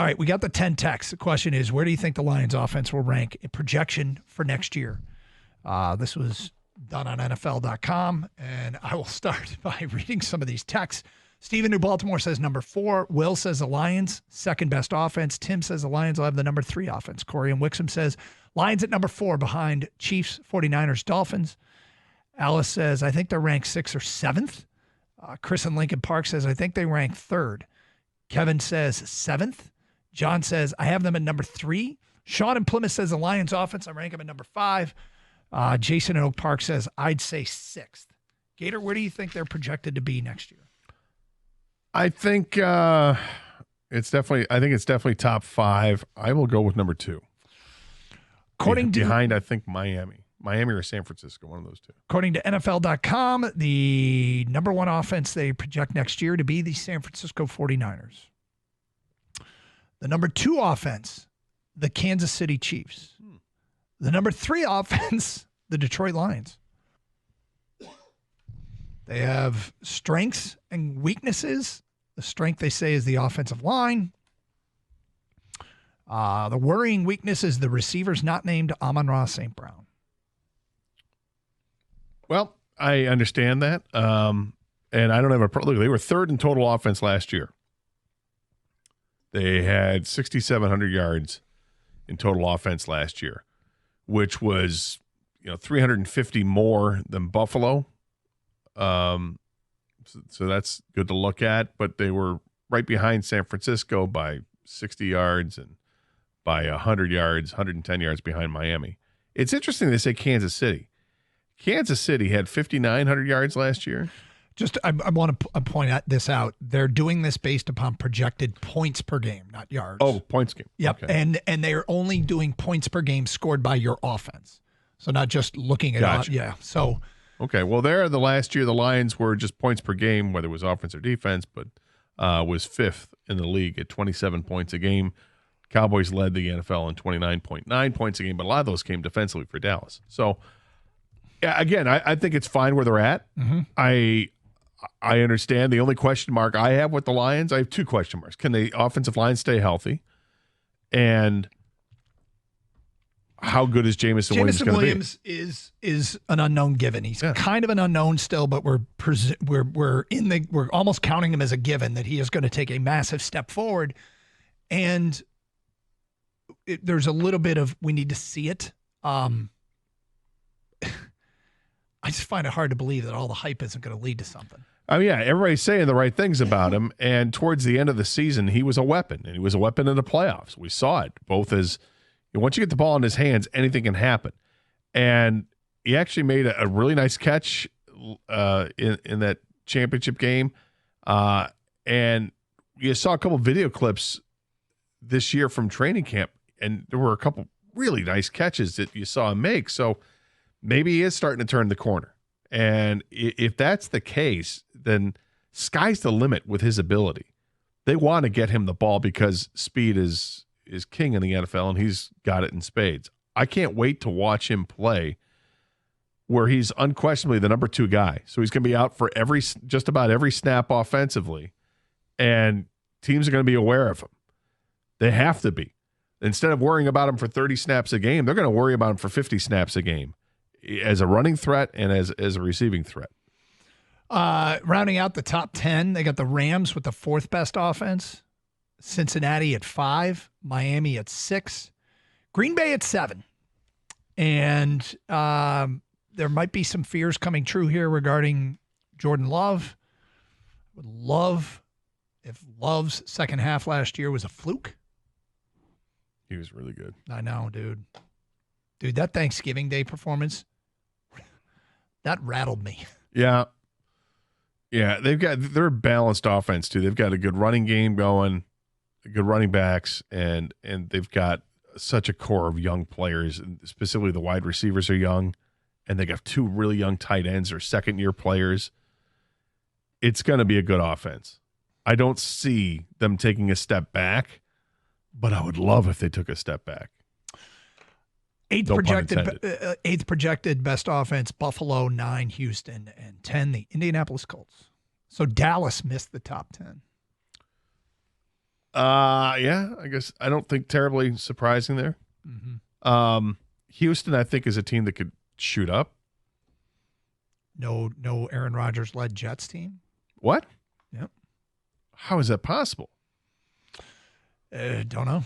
All right, we got the 10 texts. The question is, where do you think the Lions offense will rank in projection for next year? This was done on NFL.com, and I will start by reading some of these texts. Stephen, New Baltimore, says number 4. Will says the Lions, second best offense. Tim says the Lions will have the number 3 offense. Corey and Wixom says Lions at number 4 behind Chiefs, 49ers, Dolphins. Alice says, I think they're ranked 6th or 7th. Chris in Lincoln Park says, I think they rank 3rd. Kevin says 7th. John says, I have them at number 3. Sean in Plymouth says the Lions offense, I rank them at number 5. Jason in Oak Park says, I'd say 6th. Gator, where do you think they're projected to be next year? I think it's definitely top 5. I will go with number 2. Behind, I think, Miami or San Francisco, one of those two. According to NFL.com, the number 1 offense they project next year to be the San Francisco 49ers. The number 2 offense, the Kansas City Chiefs. The number 3 offense, the Detroit Lions. They have strengths and weaknesses. The strength, they say, is the offensive line. The worrying weakness is the receivers not named Amon-Ra St. Brown. Well, I understand that. And I don't have a look. They were 3rd in total offense last year. They had 6,700 yards in total offense last year, which was 350 more than Buffalo. So that's good to look at. But they were right behind San Francisco by 60 yards and by 100 yards, 110 yards behind Miami. It's interesting they say Kansas City. Kansas City had 5,900 yards last year. Just, I want to point this out. They're doing this based upon projected points per game, not yards. Oh, points game. Yep, okay. And they're only doing points per game scored by your offense. So not just looking at Gotcha. Yeah. So okay. Well, the last year the Lions were just points per game, whether it was offense or defense, but was 5th in the league at 27 points a game. Cowboys led the NFL in 29.9 points a game, but a lot of those came defensively for Dallas. So yeah, again, I think it's fine where they're at. Mm-hmm. I understand. The only question mark I have with the Lions, I have 2 question marks. Can the offensive line stay healthy? And how good is Jameson Williams going to be? Williams is an unknown given. He's kind of an unknown still, but we're almost counting him as a given that he is going to take a massive step forward. And there's a little bit of we need to see it. I just find it hard to believe that all the hype isn't going to lead to something. I mean, yeah, everybody's saying the right things about him. And towards the end of the season, he was a weapon. And he was a weapon in the playoffs. We saw it both as once you get the ball in his hands, anything can happen. And he actually made a really nice catch in that championship game. And you saw a couple video clips this year from training camp. And there were a couple really nice catches that you saw him make. So maybe he is starting to turn the corner. And if that's the case, then sky's the limit with his ability. They want to get him the ball because speed is king in the NFL, and he's got it in spades. I can't wait to watch him play where he's unquestionably the number 2 guy. So he's going to be out for just about every snap offensively, and teams are going to be aware of him. They have to be. Instead of worrying about him for 30 snaps a game, they're going to worry about him for 50 snaps a game as a running threat and as a receiving threat. Rounding out the top 10, they got the Rams with the 4th best offense, Cincinnati at 5, Miami at 6, Green Bay at 7. And there might be some fears coming true here regarding Jordan Love. Would love if Love's second half last year was a fluke. He was really good. I know, dude. Dude, that Thanksgiving Day performance, that rattled me. Yeah. Yeah, they're a balanced offense too. They've got a good running game going, good running backs, and they've got such a core of young players, and specifically the wide receivers are young, and they got 2 really young tight ends or second-year players. It's going to be a good offense. I don't see them taking a step back, but I would love if they took a step back. 8th projected best offense, Buffalo, 9, Houston, and 10, the Indianapolis Colts. So Dallas missed the top 10. Yeah, I guess I don't think terribly surprising there. Houston, I think, is a team that could shoot up. No Aaron Rodgers led Jets team. What? Yep. How is that possible? Don't know.